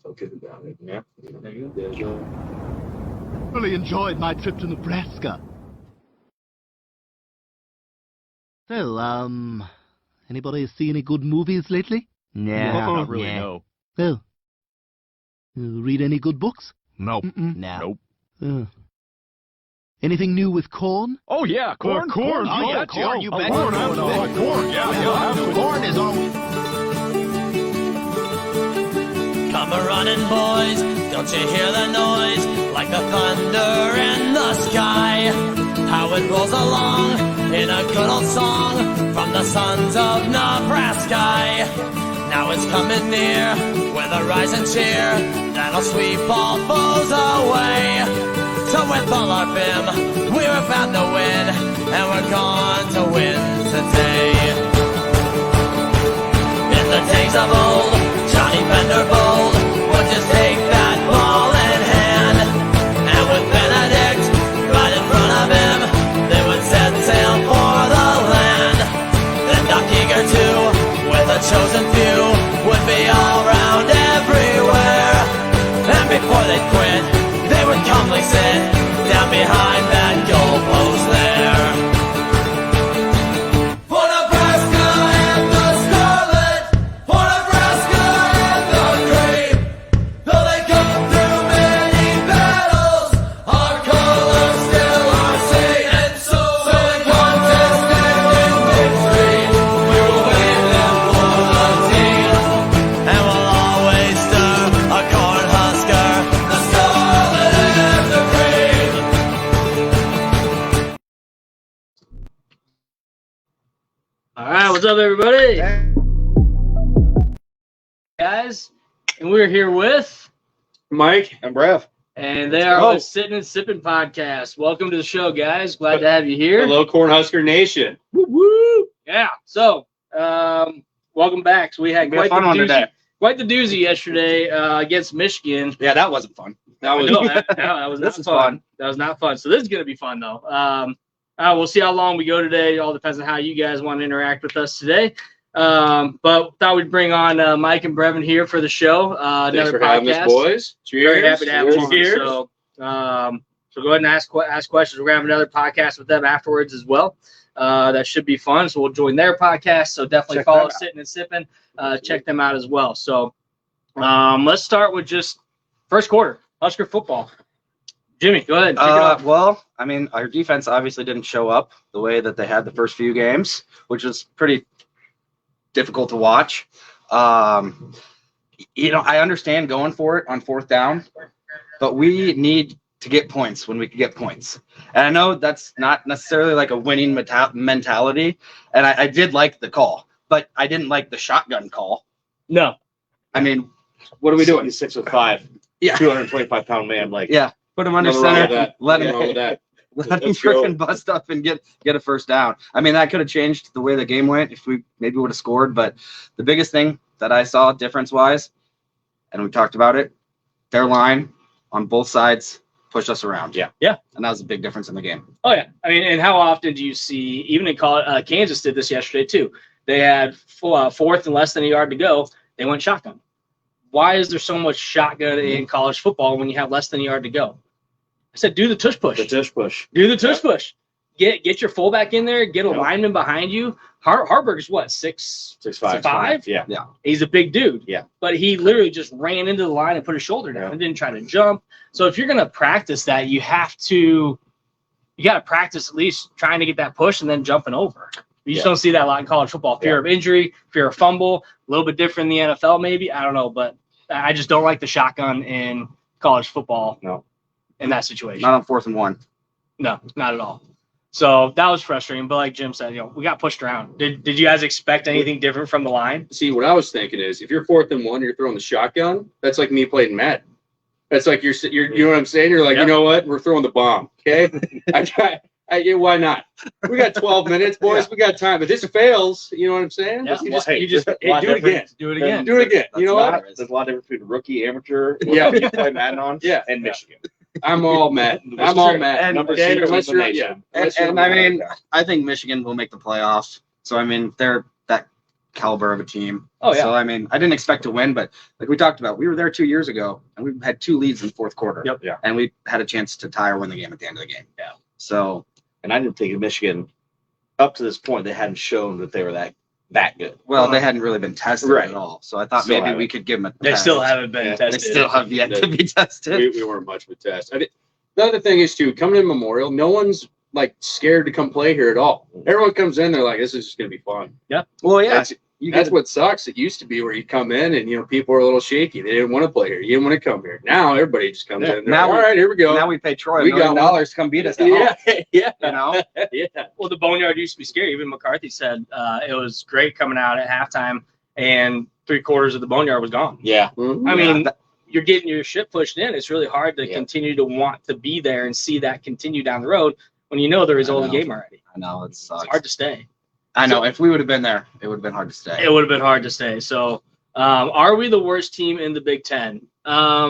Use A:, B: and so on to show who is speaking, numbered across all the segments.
A: Felt good about it. Yeah.
B: Really enjoyed my trip to Nebraska. So, anybody see any good movies lately?
C: Not really, no.
B: Oh. Read any good books?
C: Nope.
B: No. Nope. Anything new with corn?
C: Oh, yeah, corn.
B: Corn.
C: Oh, yeah,
B: corn, you bet.
C: Corn, yeah.
B: Corn is always...
D: Come a-running, boys, don't you hear the noise? Like the thunder in the sky. How it rolls along in a good old song from the sons of Nebraska. Now it's coming near with a rising cheer that'll sweep all foes away. So with all our vim, we were bound to win, and we're going to win today. In the days of old, Johnny Vanderbold would just take that ball in hand, and with Benedict right in front of him, they would set sail for the land. Then Doc Eager too, with a chosen few, would be all round everywhere. And before they quit, they would calmly sit down behind that goalpost there. For Nebraska and the Scarlet, for Nebraska and the Cream, though they come through many battles, our colors still are seen. And so in contest and in victory, we will wave them for the team. And we'll always stir a Cornhusker, the Scarlet and the Cream.
E: All right, what's up, everybody? Guys, and we're here with,
A: Mike and Brev.
E: and they are the Sitting and Sipping podcast. Welcome to the show, guys. Glad to have you here.
A: Hello, Cornhusker Nation.
E: Woo woo! Yeah. So, welcome back. So we had
F: Be a fun one today.
E: quite the doozy yesterday against Michigan.
F: Yeah, that wasn't fun.
A: That was
E: No, that was
F: This
E: not
F: is
E: fun.
F: fun.
E: That was not fun. So this is gonna be fun though. We'll see how long we go today. It all depends on how you guys want to interact with us today. But thought we'd bring on Mike and Brevin here for the show.
A: Thanks
E: Another
A: for having us, boys. Cheers.
E: Very happy to have them on.
A: Cheers.
E: So go ahead and ask questions. We're gonna have another podcast with them afterwards as well. That should be fun. So we'll join their podcast. So definitely
F: Check
E: follow
F: them out.
E: Sitting and Sipping. Check them out as well. So let's start with just first quarter Husker football. Jimmy, go ahead. Kick it off.
F: Well, I mean, our defense obviously didn't show up the way that they had the first few games, which was pretty difficult to watch. I understand going for it on fourth down, but we need to get points when we can get points. And I know that's not necessarily like a winning mentality, and I did like the call, but I didn't like the shotgun call.
E: No.
F: I mean,
A: What are we doing? He's 6'5",
F: Yeah.
A: 225-pound man. Like,
F: yeah, put him under
A: nothing wrong with
F: center,
A: that.
F: let
A: Nothing wrong
F: him
A: with that.
F: let him
A: Let's go.
F: freaking bust up and get a first down. I mean, that could have changed the way the game went if we maybe would have scored. But the biggest thing that I saw difference-wise, and we talked about it, their line on both sides pushed us around.
A: Yeah.
E: Yeah.
F: And that was a big difference in the game.
E: Oh yeah. I mean, and how often do you see? Even in college, Kansas did this yesterday too. They had fourth and less than a yard to go. They went shotgun. Why is there so much shotgun in college football when you have less than a yard to go? I said, do the tush push.
A: The tush push.
E: Do the tush push. Get your fullback in there. Get a lineman behind you. Harburger's what, 6'5"?
A: Yeah.
E: He's a big dude.
A: Yeah.
E: But he literally just ran into the line and put his shoulder down and didn't try to jump. So if you're gonna practice that, you got to practice at least trying to get that push and then jumping over. You just don't see that a lot in college football. Fear of injury, fear of fumble, a little bit different in the NFL maybe. I don't know, but I just don't like the shotgun in college football.
A: No.
E: In that situation.
F: Not on 4th and 1.
E: No, not at all. So that was frustrating. But like Jim said, we got pushed around. Did you guys expect anything different from the line?
A: See, what I was thinking is, if you're 4th and 1, you're throwing the shotgun. That's like me playing Madden. That's like you're you know what I'm saying? You're like,
E: Yep.
A: You know what? We're throwing the bomb. Okay. Why not? We got 12 minutes, boys. We got time. If this fails, you know what I'm saying?
E: Yeah.
A: You just
E: You just
A: do it again.
E: do it again.
A: Do it again. You know what?
F: There's a lot of difference between rookie, amateur,
A: Yeah.
F: you play Madden on,
A: Yeah.
F: and Michigan.
A: I'm all mad. I'm all mad.
F: And
A: Number
F: okay,
A: six,
F: unless
A: unless you're-
F: And I mean, I think Michigan will make the playoffs. So I mean, they're that caliber of a team.
E: Oh, yeah.
F: So I mean, I didn't expect to win, but like we talked about, we were there 2 years ago, and we had 2 leads in the fourth quarter.
E: Yep.
G: Yeah.
F: And we had a chance to tie or win the game at the end of the game.
E: Yeah.
F: So,
G: And I didn't think Michigan, up to this point, they hadn't shown that they were that good.
F: well, they hadn't really been tested
G: Right.
F: at all. So I thought
G: Still
F: maybe we
G: haven't.
F: could give them a
E: They
F: test.
E: still haven't been
G: Yeah.
F: They
E: tested.
F: still have yet to be tested.
A: We weren't much of a test. The other thing is too, coming in Memorial, no one's like scared to come play here at all. Everyone comes in, they're like, "This is just gonna be fun."
F: Well, yeah.
A: That's,
F: You
A: that's
F: get
A: what sucks. It used to be where you come in and people are a little shaky. They didn't want to play here. You didn't want to come here. Now everybody just comes
F: Yeah.
A: in. They're
F: Now
A: like,
F: we-
A: all right, here we go.
F: now we pay Troy
A: We
F: $1 million
A: got one.
F: to come beat us at home.
A: yeah,
F: You know?
A: yeah.
E: Well, the Boneyard used to be scary. Even McCarthy said it was great coming out at halftime, and 3/4 of the Boneyard was gone.
G: Yeah.
A: Mhm.
E: I
F: Yeah,
E: mean, you're getting your shit pushed in. It's really hard to
G: Yeah.
E: continue to want to be there and see that continue down the road when you know the result of the
F: know.
E: game already.
F: I know it sucks.
E: It's hard to stay.
F: I know. If we would have been there, it would have been hard to stay.
E: It would have been hard to stay. So, are we the worst team in the Big Ten? I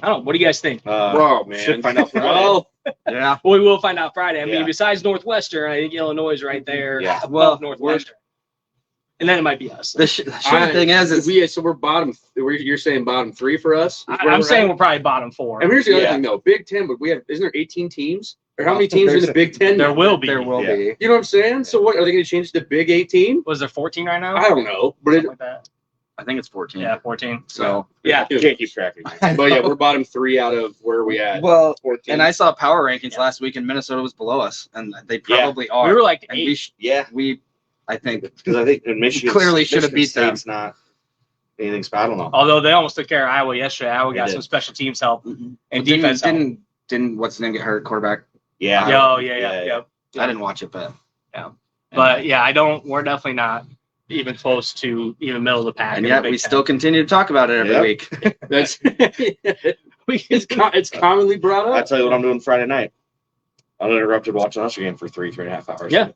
E: don't know. What do you guys think?
A: Whoa, man.
G: Should find out Friday.
A: Well,
F: Yeah.
E: Well, we will find out Friday. I mean,
G: Yeah.
E: besides Northwestern, I think Illinois is right there
G: Yeah.
E: above
F: Well,
E: Northwestern. And then it might be us.
F: The shitty thing is
A: so we're bottom. You're saying bottom 3 for us? Is where
E: I'm
A: we're
E: saying
A: at?
E: we're probably bottom 4.
A: And here's the other
G: Yeah.
A: thing, though. Big Ten, but we have. Isn't there 18 teams? Or how many teams are in the Big Ten?
E: There
A: now?
E: will be.
F: there will
G: Yeah.
F: be.
A: You know what I'm saying? So what are they going to change the Big 18?
E: Was there 14 right now?
A: I don't know, but
E: Something like that.
F: I think it's 14.
E: Yeah, 14.
F: So,
E: Yeah.
G: You can't keep track of it.
A: but yeah, we're bottom 3 out of where are we at?
F: well,
A: 14.
F: and I saw power rankings last week, and Minnesota was below us, and they probably are.
E: We were like
F: and
E: 8.
G: Yeah.
F: I think,
G: Because I think in Michigan
F: Clearly should have
G: Michigan
F: beat them.
G: State's not anything special. I don't know.
E: Although they almost took care of Iowa yesterday. Iowa
G: They
E: got
G: did.
E: some special teams help and
F: didn't,
E: defense help.
F: didn't what's his name get hurt? Quarterback.
G: Yeah.
E: Yeah.
F: I didn't watch it, but
E: But yeah, we're definitely not even close to even middle of the pack.
F: and
E: in the
F: yet
E: Big
F: we
E: Ten.
F: still continue to talk about it every
G: Yep.
F: week.
A: That's it's commonly brought
G: I
A: up.
G: tell you what I'm doing Friday night. Uninterrupted watching us again for 3.5 hours.
E: Yeah.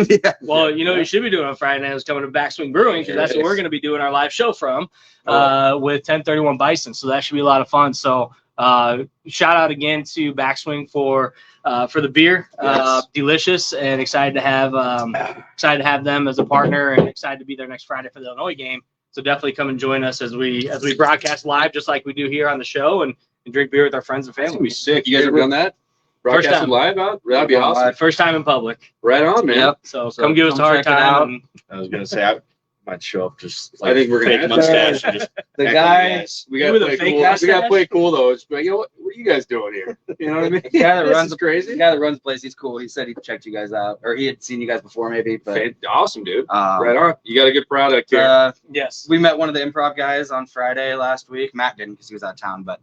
F: Yeah.
E: Well, you know what you should be doing on Friday night is coming to Backswing Brewing because that's what we're going to be doing our live show from with 1031 Bison. So that should be a lot of fun. So shout out again to Backswing for the beer.
A: Yes.
E: Delicious and excited to have them as a partner and excited to be there next Friday for the Illinois game. So definitely come and join us as we broadcast live just like we do here on the show and drink beer with our friends and
A: That's gonna
E: family.
A: be sick. You guys ever done that?
E: First
A: Broadcasted
E: time.
A: live out? That'd be awesome.
E: First time in public.
A: Right on, man.
F: Yep.
E: So
F: So
E: come give us a
F: come
E: hard
F: check it out.
E: time. And
G: I was gonna say I might show up just
A: I think we're gonna
G: fake
A: have
G: mustache and just
F: The
G: heckle
F: guy,
G: you guys.
A: We
E: You
A: gotta
E: with a
A: play
E: fake
A: cool. We gotta
E: mustache?
A: play cool though. It's like, what are you guys doing here? You know what I mean?
F: the guy that
A: This
F: runs
A: is
F: the
A: crazy.
F: guy that runs the place, he's cool. He said he checked you guys out, or he had seen you guys before, maybe. But
A: Awesome, dude.
F: um,
A: Right on. You got a good product here.
E: yes.
F: we met one of the improv guys on Friday last week. Matt didn't because he was out of town, but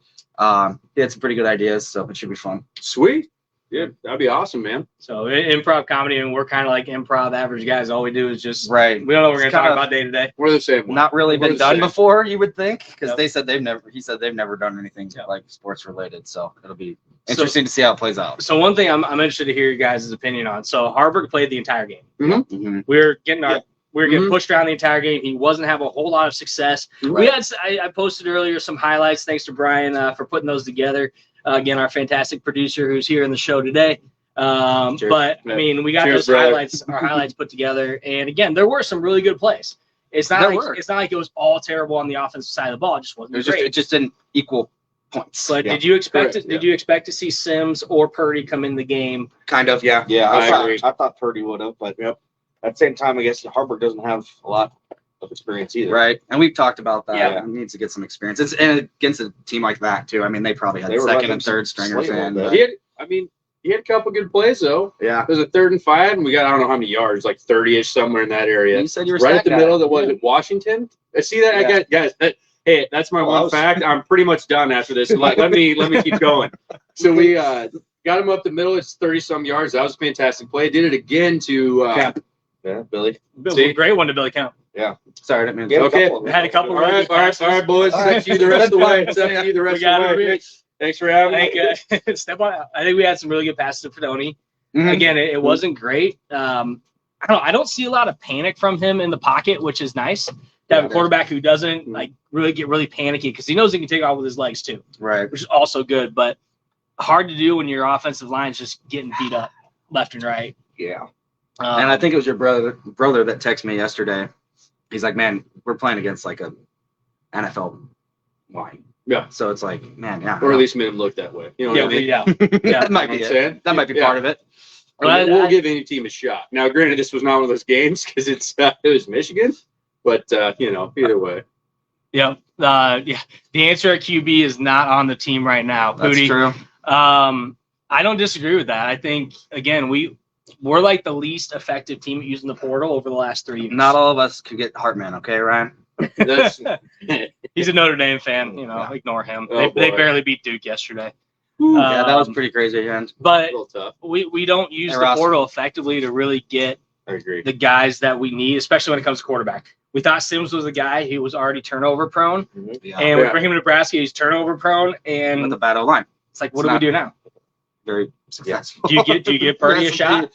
F: he had some pretty good ideas, so it should be fun.
A: Sweet. Yeah, that'd be awesome, man.
E: So improv comedy, and we're kind of like improv average guys. All we do is just
F: Right.
E: we don't know what we're
F: It's
E: going to talk
F: kinda
E: about day to day.
A: We're the same one.
F: Not really
A: We're
F: been
A: the
F: done
A: same.
F: before, you would think, because
E: Yep.
F: they said he said they've never done anything
E: Yep.
F: like sports related. So it'll be interesting to see how it plays out.
E: So one thing I'm interested to hear your guys' opinion on. So Harburg played the entire game.
F: Mhm.
E: We're getting
A: Mhm.
E: pushed around the entire game. He wasn't having a whole lot of success. We had I posted earlier some highlights. Thanks to Brian for putting those together. Again, our fantastic producer who's here in the show today.
F: Cheers.
E: But I mean, we got
A: Cheers,
E: those
A: brother.
E: highlights put together. And again, there were some really good plays. It's not like it was all terrible on the offensive side of the ball. It just wasn't great.
F: It just didn't equal points.
E: But
G: Yeah.
E: did you expect
A: Correct,
E: Did you expect to see Sims or Purdy come in the game?
F: Kind of, yeah.
G: Yeah,
A: I agree.
G: I thought Purdy would have, but at the same time, I guess Harburg doesn't have a lot of experience either.
F: Right. And we've talked about that.
E: Yeah.
F: He needs to get some experience. And against a team like that too. I mean, they probably had
G: They were
F: second
G: letting
F: and third stringers
G: slate a
F: in.
G: little
F: but-
G: bit.
A: He had a couple good plays though.
F: Yeah.
A: There's a 3rd and 5, and we got I don't know how many yards, like 30ish somewhere in that area.
F: You said you were
A: Right at the
F: stat guy.
A: middle. That was it Washington. I see that.
F: Yeah.
A: I got guys. Hey, that's my
G: Oh, I
A: one
G: was-
A: fact. I'm pretty much done after this. Like, let me keep going. So we got him up the middle. It's 30-some yards. That was a fantastic play. Did it again to
G: Yeah, Billy.
A: See?
E: Great one to Billy Count.
F: Sorry, I didn't mean
G: Get
F: to.
G: a
A: Okay.
G: couple of them.
E: Had a couple
A: All right, boys.
F: All
A: It's
F: right.
A: up to you the rest of the way. It's up to you the rest
E: We got
A: of the way.
E: it.
A: Thanks for having
E: I
A: me.
E: think step on. I think we had some really good passes to Fredoni.
F: Mhm.
E: Again, it wasn't great. I don't see a lot of panic from him in the pocket, which is nice. To have a quarterback who doesn't like really get really panicky because he knows he can take off with his legs too,
F: Right.
E: which is also good. But hard to do when your offensive line is just getting beat up left and right.
G: Yeah.
F: And I think it was your brother that texted me yesterday he's like, man, we're playing against like a NFL line.
A: Yeah.
F: So it's like, man, yeah.
A: Or at least made him look that way. You know what I mean?
E: Yeah.
F: that might
A: You
F: be
A: know what I'm saying?
F: it. That might be
A: Yeah.
F: part of it.
A: I mean, we'll give any team a shot. Now, granted, this was not one of those games because it was Michigan, but either way.
E: Yeah. The answer at QB is not on the team right now.
F: That's
E: Pooty.
F: true.
E: I don't disagree with that. I think again we're like the least effective team at using the portal over the last 3 years.
F: Not all of us could get Hartman, okay, Ryan?
A: That's
E: He's a Notre Dame fan.
F: Yeah.
E: Ignore him.
A: Oh,
E: They
A: boy.
E: barely beat Duke yesterday.
F: Yeah, that was
E: Um,
F: pretty crazy. And
A: a
E: But
A: little tough.
E: we don't use
F: Hey,
E: the
F: Ross.
E: portal effectively to really get
A: I agree.
E: the guys that we need, especially when it comes to quarterback. We thought Sims was the guy who was already turnover prone,
F: yeah,
E: and we
A: Yeah.
E: bring him to Nebraska. He's turnover prone,
F: with
E: and
F: the bad O-line.
E: it's like, what
F: it's
E: do we
F: not-
E: do now?
F: Very successful.
E: Do you give Purdy a shot?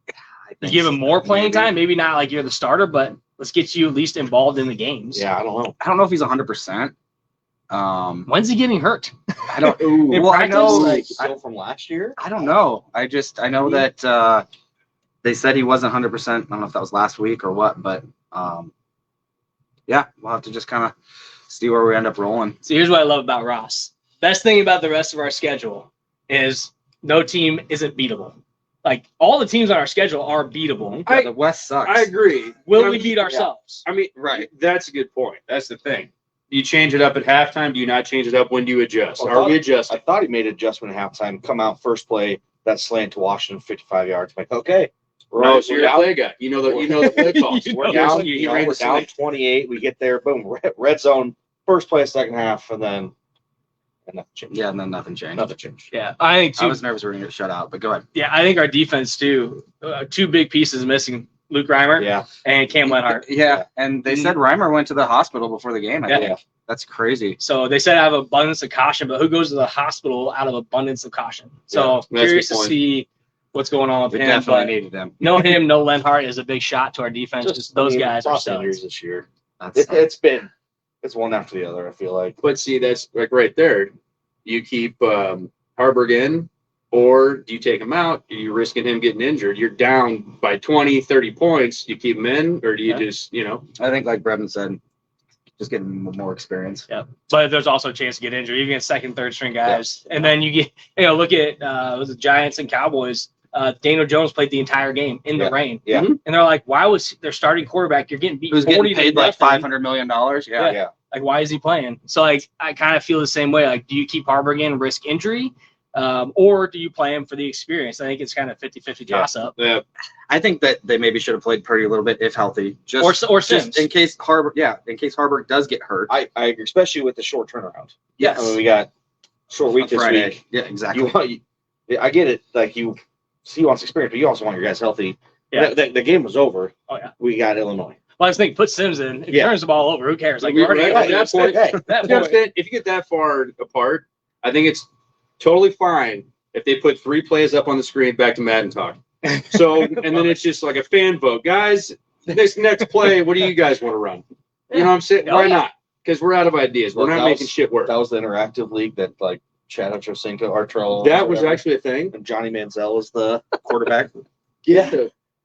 F: I
E: You
F: think
E: give him
F: so.
E: more playing
F: Maybe.
E: time, maybe not like you're the starter, but let's get you at least involved in the games.
G: Yeah, I don't know.
F: I don't know if he's 100%.
E: When's he getting hurt?
F: I don't.
A: Ooh.
E: In
F: Well, I
E: practice,
F: know.
G: Like
F: I,
G: still from last year.
F: I don't know. I know that they said he wasn't 100%. I don't know if that was last week or what, but yeah, we'll have to just kind of see where we end up rolling.
E: So here's what I love about Ross. Best thing about the rest of our schedule is no team isn't beatable. Like all the teams on our schedule are beatable.
F: Yeah, the West sucks.
A: I agree.
E: Will
A: I
E: we
A: mean,
E: beat ourselves?
A: I mean,
F: Right.
A: That's a good point. That's the thing. Do you change it up at halftime? Do you not change it up? When do you adjust?
G: Well,
A: Are we
G: I
A: adjusting?
G: thought he made an adjustment at halftime. Come out first play, that slant to Washington, 55 yards. Like, okay,
A: Oh, so
G: we're
A: you're a
G: down.
A: play guy. You know the play calls.
E: You
G: We're
E: know
G: down.
E: the-
G: We're down 28. We get there, boom, red zone, first play, second half, and then nothing changed.
F: Yeah, and then nothing changed.
G: Nothing changed.
E: Yeah, I think
F: I was nervous we were going to get shut out, but go ahead.
E: I think our defense too. Two big pieces missing: Luke Reimer
G: Yeah,
E: and Cam Lenhart.
F: Yeah, and they said Reimer went to the hospital before the game. I
E: Yeah.
F: think that's crazy.
E: So they said out of abundance of caution, but who goes to the hospital out of abundance of caution? So
A: that's a good
E: curious to
A: point.
E: see what's going on with
F: We
E: him.
F: definitely
E: But
F: needed them.
E: no him, no Lenhart is a big shot to our defense. Just those guys are
G: lost injuries
E: studs.
G: this year.
F: That's
G: It's one after the other. I feel like.
A: But see, that's like right there. You keep Harburg in, or do you take him out? Are you risking him getting injured? You're down by 20, 30 points. You keep him in, or do you just,
F: I think, like Brevin said, just getting more experience.
E: But there's also a chance to get injured. You get second, third string guys, and then you get look at was the Giants and Cowboys. Daniel Jones played the entire game in the rain.
G: Yeah.
E: And they're like, why was their starting quarterback? You're getting beat.
F: Who's
E: 40
F: getting
E: to
F: paid like
E: nothing.
F: $500 million? Yeah.
E: Yeah. Like, why is he playing? So, like, I kind of feel the same way. Like, do you keep Harburg in and risk injury? Or do you play him for the experience? I think it's kind of 50-50
G: Yeah.
E: toss-up.
F: I think that they maybe should have played Purdy a little bit if healthy.
E: Or Sims.
F: just in case Harburg does get hurt.
G: I agree, especially with the short turnaround.
F: Yes.
G: I mean, we got short week this
F: Friday.
G: week.
F: Yeah, exactly.
G: I get it. Like he wants experience, but you also want your guys healthy.
E: Yeah.
G: The game was over.
E: Oh, yeah.
G: We got Illinois.
E: Well, I was thinking, put Sims in. If he
G: Yeah.
E: turns the ball over, who cares? Like,
A: We-
E: we're already
A: right,
E: at
A: that's
E: that point.
G: Hey,
E: That
A: You
E: point.
A: understand? If you get that far apart, I think it's totally fine if they put 3 plays up on the screen back to Madden talk. So, and then it's just like a fan vote. Guys, this next play, what do you guys want to run? You know what I'm saying?
E: Oh,
A: Why
E: yeah.
A: not? Because we're out of ideas. We're
G: Well,
A: not
G: that
A: making
G: was-
A: shit work.
G: That was the interactive league that like Chad Ochocinco, Artrell.
A: That was actually a thing.
G: and Johnny Manziel was the quarterback.
A: Yeah.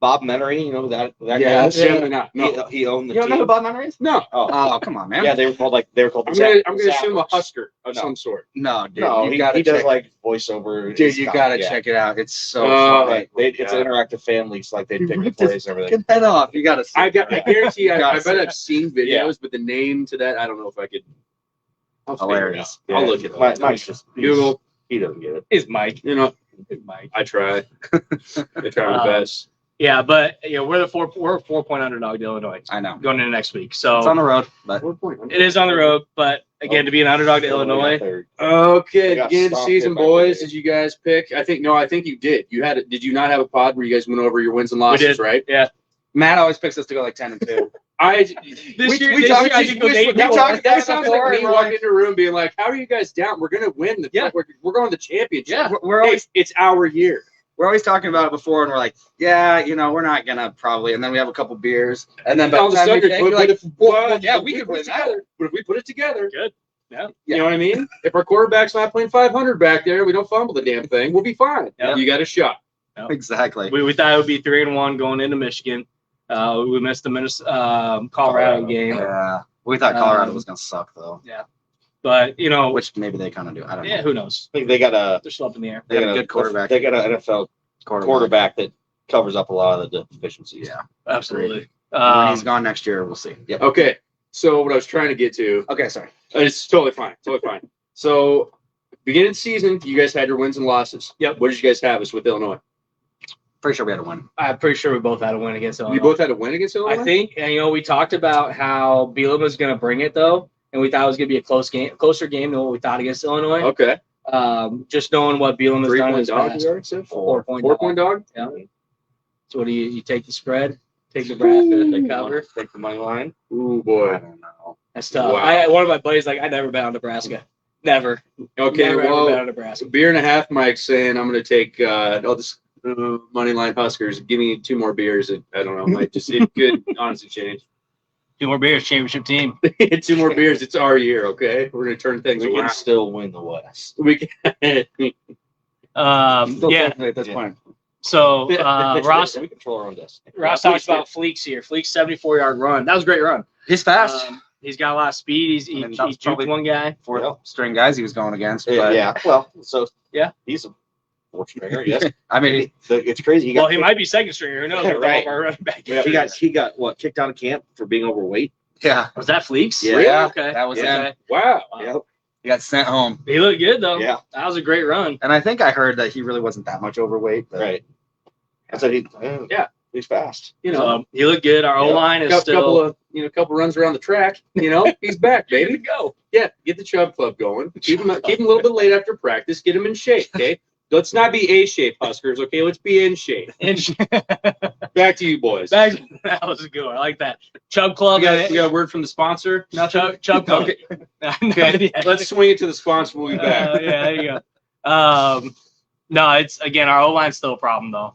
G: Bob Menery, that
A: Yeah,
G: guy.
A: definitely not. No.
G: He owned the
F: You don't know
G: team.
F: who Bob Menery is?
A: No.
G: Oh,
F: Oh, come on, man.
G: yeah, they were called the
A: I'm
G: Zap-
A: gonna assume a
G: Zappers.
A: Husker of
G: No.
A: some sort.
F: No, dude.
G: No,
F: you
G: he
F: gotta
G: does
F: check.
G: like voiceover.
F: Dude, you gotta
G: Yeah.
F: check it out. It's so
A: Oh,
F: funny.
G: It's an interactive fan league, so like they pick the plays and everything.
F: Get that off. You gotta see
A: I
F: it.
A: guarantee I
F: Gotta
A: bet
F: see
A: I've seen videos,
G: Yeah.
A: but the name to that, I don't know if I could. I'll figure it
F: Hilarious.
A: out. I'll look it up.
G: Mike's just
A: Google.
G: He doesn't get it.
E: Is Mike. Is Mike.
A: I try. I try my best.
E: Yeah, but we're a 4-point underdog to Illinois
F: I know.
E: going into next week.
F: It's on
E: So
F: the road, but
E: it is on the road, but again, to be an underdog to Illinois,
A: Okay,
G: We got
A: beginning of the
G: stomped
A: season,
G: in by
A: boys.
G: Purdue.
A: Did you guys pick? I think you did. Did you not have a pod where you guys went over your wins and losses,
E: did.
A: right?
E: Yeah.
F: Matt always picks us to go like 10-2.
E: This year I think we'll make it.
A: That sounds like me
F: before,
A: walking into a room being like, "How are you guys down? We're gonna win. We're going to the championship.
E: Yeah.
F: We're
A: Hey,
F: always
A: it's our year.
F: we're always talking about it before, and we're like, yeah, we're not gonna probably. And then we have a couple beers, and then by
A: All
F: the
A: of a
F: time we
A: sudden,
F: pick, you're like, yeah, we
A: could
F: could
A: put
F: win
A: it
F: that.
A: together. But if we put it together,
E: Good. Yeah.
A: You know what I mean? If our quarterback's not playing 500 back there, we don't fumble the damn thing. We'll be fine.
E: Yeah.
A: You got a shot.
F: Exactly.
E: We thought it would be 3-1 going into Michigan. We missed the Colorado game,
F: Yeah, we thought Colorado was gonna suck though,
E: but
F: which maybe they kind of do. I don't know.
E: who knows?
G: I think they got a
E: They're still up in the air.
F: They got a good quarterback.
G: They got an NFL quarterback that covers up a lot of the deficiencies.
F: Yeah,
E: Absolutely.
F: when he's gone next year, we'll see.
G: Yep.
A: Okay. So what I was trying to get to,
G: Okay, sorry.
A: it's totally fine. Totally fine. So beginning of the season, you guys had your wins and losses.
E: Yep.
A: What did you guys have us with Illinois?
F: Pretty sure we had to win.
E: I'm pretty sure we both had a win against Illinois.
A: You both had a win against Illinois?
E: I think, and we talked about how Bielema was going to bring it though, and we thought it was going to be a closer game than what we thought against Illinois.
A: Okay.
E: Just knowing what Bielema's done in
A: 3-point
E: his
A: dog,
E: past.
A: you already said?
E: 4-point
A: 4-point dog?
E: Yeah. So what do you take the spread? Take Nebraska, they cover.
G: Take the money line.
A: Ooh,
F: I
A: boy.
F: don't know.
E: That's tough.
A: Wow.
E: One of my buddies I never bet on Nebraska. Never.
A: Okay,
E: Never ever bet
A: well,
E: on Nebraska.
A: beer and a half, Mike's saying I'm going to take this money line Huskers. Give me 2 more beers. I don't know. It could honestly change.
E: 2 more beers, championship team.
A: 2 more beers. It's our year, okay? We're going to turn things
G: We can
A: around.
G: still win the West.
A: We can.
F: Still
E: Yeah.
F: technically at this
G: Yeah.
F: point.
E: So Ross
G: We control our own destiny.
E: talks about Fleeks here. Fleeks 74-yard run. That was a great run.
F: He's fast.
E: He's got a lot of speed. He
F: I mean, that was
E: juked
F: probably-
E: one guy.
F: Fourth string guys he was going against.
G: Yeah,
F: But,
G: yeah. Well, so
E: Yeah.
G: he's a fourth stringer. Yes.
F: I mean,
G: It's crazy.
E: Well, he might be second stringer. Who knows?
G: Yeah,
E: With
G: right.
E: all of our running back.
G: He got what kicked out of camp for being overweight.
F: yeah.
E: Was that Fleeks?
G: Yeah.
E: Really?
F: Yeah,
E: Okay.
F: that was
G: Yeah.
F: him.
A: Wow.
G: Yep.
F: He got sent home.
E: He looked good though.
G: Yeah.
E: That was a great run.
F: And I think I heard that he really wasn't that much overweight. But
G: Right. I said he's fast.
E: So he looked good. Our
G: Yeah.
E: O-line is
A: Couple runs around the track. He's back, baby.
E: go.
A: Yeah, get the Chubb Club going. Keep him a little bit late after practice. Get him in shape, okay? Let's not be A shape, Huskers, okay? Let's be in shape. Back to you, boys.
E: That was a good one. I like that. Chubb Club.
A: We got a word from the sponsor.
E: Chubb Club.
A: Okay. Let's swing it to the sponsor. We'll be back.
E: Yeah, there you go. No, it's again our O-line's still a problem though.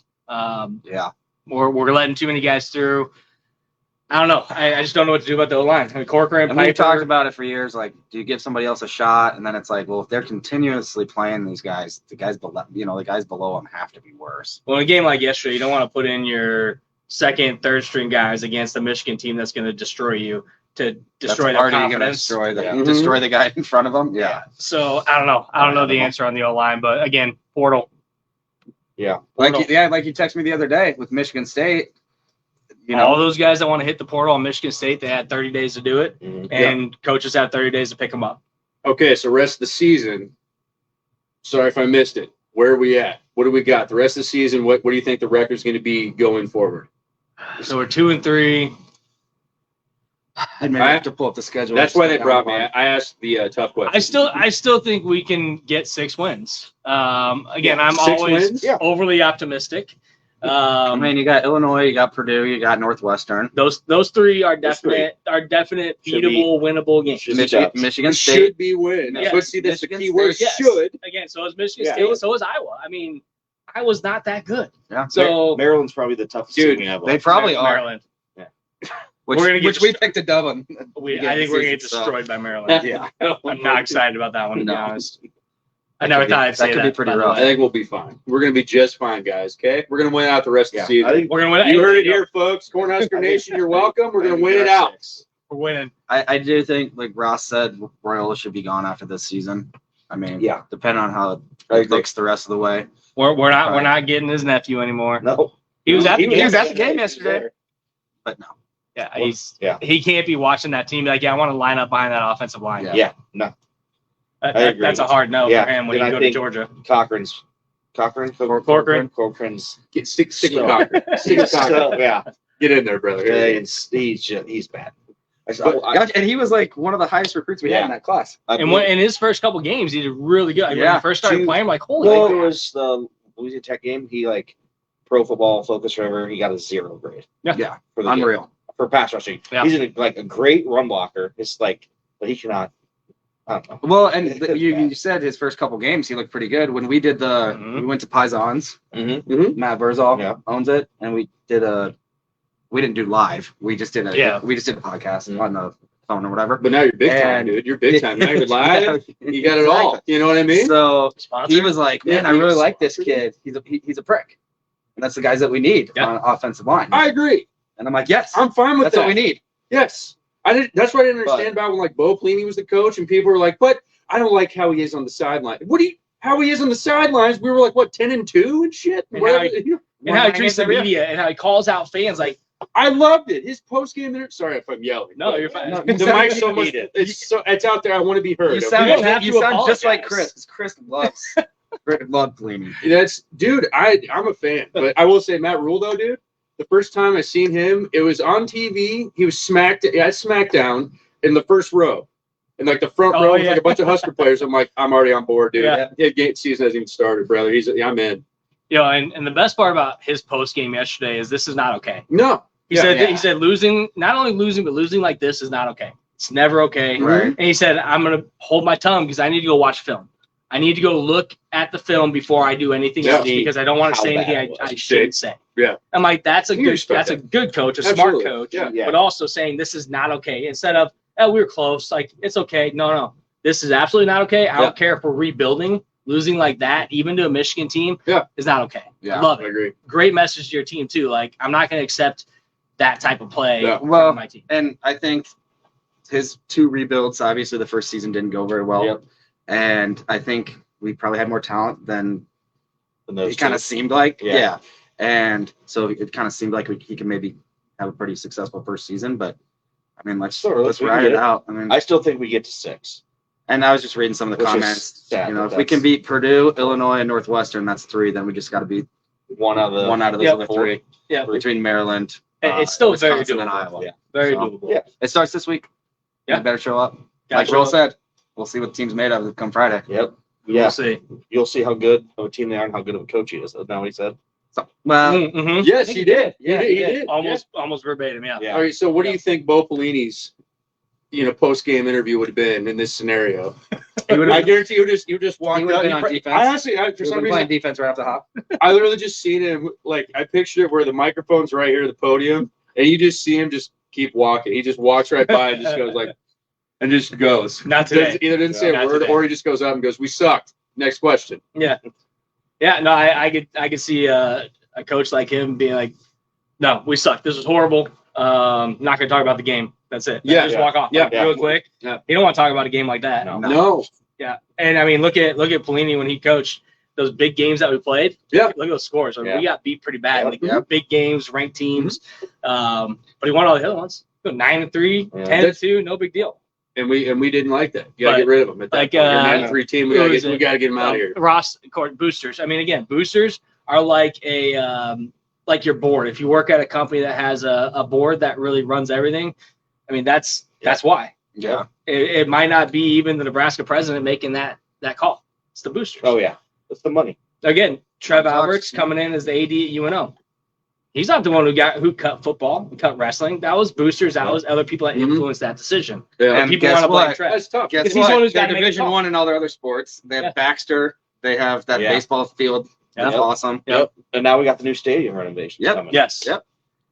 F: yeah.
E: We're letting too many guys through. I don't know. I just don't know what to do about the O-line. I mean, Corcoran,
F: And we've
E: Piper.
F: talked about it for years. Like, do you give somebody else a shot? And then it's like, well, if they're continuously playing these guys, the guys below them have to be worse.
E: Well, in a game like yesterday, you don't want to put in your second, third string guys against a Michigan team that's going to destroy you to destroy their
F: That's already gonna
E: confidence.
F: destroy the guy in front of them. Yeah.
E: So I don't know. I don't know the answer on the O-line, but again, portal.
G: Yeah.
F: Like you texted me the other day with Michigan State.
E: All those guys that want to hit the portal on Michigan State, they had 30 days to do it,
G: Mhm.
E: and coaches have 30 days to pick them up.
A: Okay, so rest of the season. Sorry if I missed it. Where are we at? What do we got? The rest of the season, what do you think the record's going to be going forward?
E: So we're 2-3.
F: I may have to pull up the schedule.
A: That's why they brought me. I asked the tough question.
E: I still think we can get 6 wins. Again, I'm
A: 6
E: always
A: wins?
G: Yeah.
E: overly optimistic.
F: I mean, you got Illinois, you got Purdue, you got Northwestern.
E: Those 3 are
G: Those three.
E: definite
G: Should be-
E: beatable, winnable games.
G: should be
F: Michigan State.
A: should be win.
E: Yeah.
A: Let's see, this is the
F: Michigan
A: key word.
E: Yes.
A: Should.
E: Again, so is Michigan
G: Yeah.
E: State, so is Iowa. I mean, Iowa's not that good.
F: Yeah.
E: So
G: Maryland's probably the toughest
A: Dude,
G: team we have.
F: They probably are.
E: Maryland.
F: Which,
E: We're gonna get
F: which we picked a dub on.
E: I think
F: beginning
E: we're
F: of
E: gonna
F: the
E: get
F: season, so-
E: destroyed by Maryland.
F: Yeah.
E: I'm not excited about that one, to be
F: No.
E: honest. I never thought I'd say
F: that could
E: that.
F: be pretty
E: by the
F: rough.
A: I
E: way.
A: think we'll be fine. We're going to be just fine, guys, okay? We're going to win out the rest of the
G: I
A: season.
G: think
E: We're gonna win.
A: You heard it here, folks. Cornhusker Nation, you're welcome. We're going to win it out.
E: We're winning.
F: I do think, like Ross said, Royals should be gone after this season. I mean,
G: Yeah.
F: depending on how
G: I
F: it
G: agree.
F: looks the rest of the way.
E: We're not
F: Right.
E: getting his nephew anymore.
G: No.
E: He was at the
F: He
E: game.
F: was at the game yesterday. But no.
E: Yeah,
G: Yeah.
E: he can't be watching that team. Like, yeah, I want to line up behind that offensive line.
F: Yeah.
G: Yeah. No. I agree.
E: That's a hard no
G: Yeah,
E: for him when
G: and
E: you
G: I
E: go to
G: think-
E: Georgia.
G: Corcoran's.
E: Corcoran.
A: Stick
G: So-
A: to Cochran. Stick to Cochran.
G: So, yeah.
A: Get in there, brother.
G: Yeah, he's bad.
F: Gotcha. And he was like one of the highest recruits we had in that class.
G: I
E: And in his first couple games, he did really good. Like, when
F: Yeah.
E: he first started
G: Two-
E: playing, I'm like, holy.
G: well,
E: crap.
G: it was the Louisiana Tech game. He Pro Football Focus River. He got a 0 grade.
F: Yeah.
G: For the game.
F: Unreal.
G: For pass rushing.
E: Yeah.
G: He's a great run blocker. It's but he cannot. I don't know.
F: Well, and you said his first couple games he looked pretty good. When we did we went to Paisans,
G: Mm-hmm.
F: Matt Verzal
G: Yeah.
F: owns it, and we didn't do live. We just did a podcast
G: Mhm.
F: on the phone or whatever.
A: But now you're big time,
F: And-
A: dude. You're big time. Now you're live. You got it all. You know what I mean?
F: So
E: Sponsor?
F: he was like, "Man,
A: Yeah,
F: I really
A: he's
F: like this
A: sponsored.
F: kid. He's a prick." And that's the guys that we need
E: Yeah.
F: on offensive line.
A: I agree.
F: And I'm like, yes,
A: I'm fine with
F: that's
A: that.
F: what we need.
A: Yes. That's what I didn't understand about when like Bo Pelini was the coach and people were like, but I don't like how he is on the sideline. How he is on the sidelines? We were like, what, 10-2 and shit?
E: And how he treats the media and how he calls out fans like,
A: I loved it. His post game interview. Sorry if I'm yelling.
E: no,
A: but
E: you're fine.
A: the mic's so much. It's out there. I want to be heard.
F: You
A: okay?
F: sound,
E: don't have
F: you
E: to
F: sound just like
E: apologize.
F: Chris. Chris loves Pelini.
A: That's dude. I'm a fan, but I will say Matt Rule though, dude. The first time I seen him, it was on TV. He was at SmackDown in the first row, and like the front row was like a bunch of Husker players. I'm like, I'm already on board, dude.
E: Yeah.
A: Game season hasn't even started, brother. I'm in.
E: And the best part about his post game yesterday is this is not okay.
A: No,
E: He said losing, not only losing, but losing like this is not okay. It's never okay.
F: Right.
E: And he said, I'm gonna hold my tongue because I need to go watch film. I need to go look at the film before I do anything else because I don't want to say anything I shouldn't say.
A: Yeah.
E: I'm like, that's a good coach, a smart coach,
A: Yeah.
E: but also saying this is not okay. Instead of, oh, we were close, like it's okay. No. This is absolutely not okay. I don't care if we're rebuilding. Losing like that, even to a Michigan team, is not okay.
F: Yeah,
E: Love it.
A: I agree.
E: Great message to your team too. Like, I'm not going to accept that type of play
F: Well,
E: from my team.
F: and I think his 2 rebuilds, obviously the first season didn't go very well.
G: Yep.
F: And I think we probably had more talent than
G: those
F: it kind of seemed like.
G: Yeah.
F: And so it kind of seemed like he could maybe have a pretty successful first season. But, I mean, let's ride it out. I mean,
G: I still think we get to 6.
F: and I was just reading some of the
G: Which is
F: comments.
G: sad,
F: You know,
G: but
F: if we can beat Purdue, Illinois, and Northwestern, that's 3. Then we just got to beat
G: one out of
F: those other 4
E: Yeah.
F: between Maryland.
E: It's still very
F: Wisconsin, and
E: doable.
F: Iowa.
G: Yeah.
E: Very
F: So,
E: doable.
G: Yeah.
F: It starts this week.
E: Yeah.
F: You better show up.
E: Gotta
F: Like
E: show
F: Will
E: up.
F: said, we'll see what the team's made of come Friday.
G: Yep.
E: We'll see.
G: You'll see how good of a team they are and how good of a coach he is. Isn't that what he said?
F: So, well,
E: Mhm.
A: Yes, he did.
G: Yeah,
A: he did.
E: Almost verbatim. Yeah.
G: Yeah.
A: All right. So, what do you think Bo Pelini's, post game interview would have been in this scenario? I guarantee you just walked
F: would have
A: out.
F: been on defense.
A: I honestly, for some reason,
F: playing defense right off the hop.
A: I literally just seen him. Like I pictured it where the microphone's right here at the podium, and you just see him just keep walking. He just walks right by and just goes like, and just goes.
E: Not today.
A: Either didn't say a
E: Not
A: word,
E: today.
A: or he just goes up and goes, "We sucked." Next question.
E: Yeah. No, I could see a coach like him being like, "No, we suck. This is horrible. Not going to talk about the game. That's it.
A: Yeah,
E: Just
A: yeah.
E: walk off.
A: Yeah,
E: Like,
A: yeah.
E: real quick.
A: Yeah.
E: You don't want to talk about a game like that.
A: No.
E: Yeah, and I mean, look at Pelini when he coached those big games that we played.
A: Yeah.
E: Look at those scores. I mean,
G: Yeah.
E: we got beat pretty bad.
G: Yeah.
E: Like
F: Yeah.
E: big games, ranked teams. But he won all the other ones. 9-3,
G: Yeah.
E: 10-2, no big deal.
A: And we didn't like that. You gotta
E: But,
A: get rid of him. At that
E: like,
A: point. You're 9-3 team. We
E: who
A: gotta
E: is
A: get
E: it?
A: get him out of here.
E: Ross Court boosters. I mean, again, boosters are like like your board. If you work at a company that has a board that really runs everything, I mean, that's why.
F: Yeah.
E: It might not be even the Nebraska president making that call. It's the boosters.
G: Oh yeah, that's the money.
E: Again, Trev
F: Talks,
E: Alberts
F: yeah.
E: coming in as the AD at UNO. He's not the one who cut football, cut wrestling. That was boosters. That was other people that
A: Mhm.
E: influenced that decision.
A: Yeah.
F: And
E: People
F: guess
E: want to blame
F: what?
E: Trev.
A: That's tough.
F: Guess
E: Because he's the one
F: what?
E: who's
F: They're
E: gotta make the
F: Division
E: call.
F: 1 in all their other sports. They have
E: Yeah.
F: Baxter. They have that
G: Yeah.
F: baseball field. That's
G: Yep.
F: awesome.
E: Yep.
G: And now we got the new stadium renovations
F: Yep.
G: coming.
E: Yes.
F: Yep.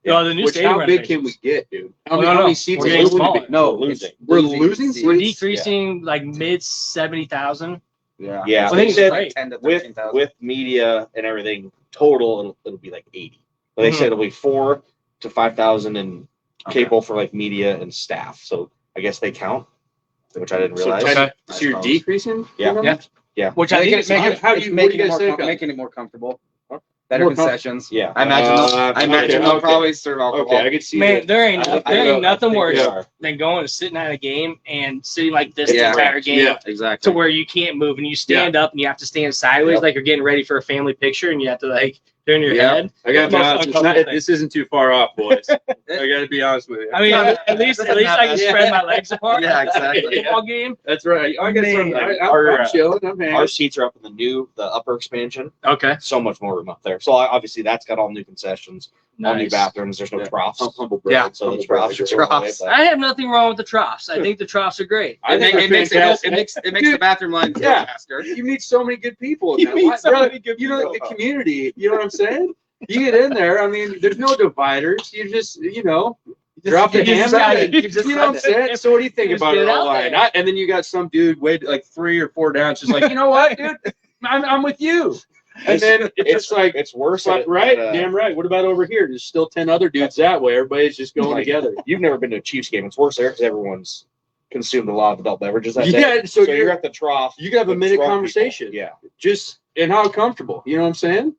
E: No, the new
A: Which
E: stadium
A: how big can we
E: renovations.
A: get, dude?
E: Oh,
A: How
E: no.
A: many seats?
E: We're
A: are
E: getting
A: we
E: smaller.
A: be?
G: No, losing.
A: We're losing
F: seats.
A: seats?
E: We're decreasing like mid 70,000.
F: Yeah.
G: Yeah.
E: I think it's
G: They said
E: great.
F: 10 to
G: with
F: 13,000.
G: with media and everything total, it'll be like 80. But they
E: Mhm.
G: said it'll be 4,000 to 5,000 and
F: Okay.
G: capable for like media and staff. So I guess they count, which I didn't
A: So,
G: realize.
E: Okay.
A: so you're
F: suppose.
A: decreasing?
G: Yeah.
E: Yeah. Which I
F: Make
E: think
F: it,
E: is
F: make
E: fine.
F: it,
A: How do
F: it's
A: you- what do
F: making
A: you
F: it
A: guys
F: more
A: think?
F: making it more comfortable. Better
A: More
F: concessions.
G: Yeah.
F: I imagine
A: okay,
F: they'll
A: okay.
F: probably serve alcohol.
A: Okay, I could see
E: Man,
A: that.
E: there ain't
G: I know.
E: nothing
G: I think
E: worse
G: they are.
E: than going and sitting at a game and sitting like this
F: Yeah.
E: the entire game
A: Yeah.
F: Exactly.
E: to where you can't move and you stand up and you have to stand sideways
G: Yep.
E: like you're getting ready for a family picture and you have to like turn your
F: Yeah.
E: head.
A: I gotta be
E: Most
A: honest.
E: uncomfortable
A: This isn't too far off, boys. I gotta be honest with you.
E: I mean, at least I can spread my legs apart.
F: Yeah, exactly.
E: Football game.
A: That's right. I got some.
E: Man.
A: I'm chilling. I'm hanging.
G: Our seats are up in the upper expansion.
E: Okay.
G: So much more room up there. So obviously that's got all new concessions, all new
E: Nice.
G: bathrooms. There's no
F: Yeah.
G: troughs.
A: Humble
F: Yeah.
A: brag.
G: So
A: Humble
G: the troughs
A: brag.
G: are going away,
F: Troughs.
G: but-
E: I have nothing wrong with the troughs. I think the troughs are great.
A: I think
F: it makes
A: fantastic.
F: it makes the bathroom line go
A: Yeah.
F: faster.
A: You meet so many good people. In
E: You
A: that.
E: meet
A: Why-
E: so
A: brother,
E: many good
A: You know,
E: people.
A: like the community. You know what I'm saying? You get in there. I mean, there's no dividers. You just, drop the
E: you just
A: hammer.
E: gotta-
A: and-
E: you
A: You
E: just
A: know what I'm
E: gotta-
A: saying? So what do you think
E: just
A: about
E: get
A: it
E: out
A: all line?
E: there.
A: And then you got some dude, wait, like 3 or 4 down, just like, you know what, dude? I'm with you. And then it's just like,
G: it's worse.
A: right? Damn right. What about over here? There's still 10 other dudes that way. Everybody's just going
G: Like,
A: together.
G: You've never been to a Chiefs game. It's worse there because everyone's consumed a lot of adult beverages that day.
A: Yeah, so
G: you're at the trough.
A: You can have a
G: with
A: minute
G: drunk
A: conversation.
G: people. Yeah.
A: Just and how comfortable. You know what I'm saying?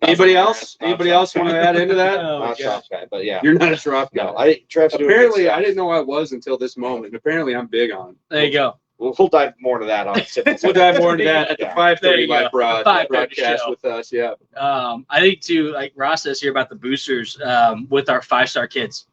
A: Anybody else? Anybody else want to add into that?
E: Oh,
G: Not a
E: gosh.
G: Schroff guy, but yeah.
A: You're not a Schroff guy.
G: No, Trev's doing
A: Apparently,
G: good
A: I
G: stuff.
A: didn't know I was until this moment. Apparently, I'm big on.
E: There you go.
G: We'll dive more into that on
A: We'll dive more into that at the
G: Yeah.
A: 5:30
E: There you
A: live
E: go. 5:30
A: broadcast
E: show.
A: with us. Yeah.
E: I think too, like Ross says here about the boosters with our 5-star kids,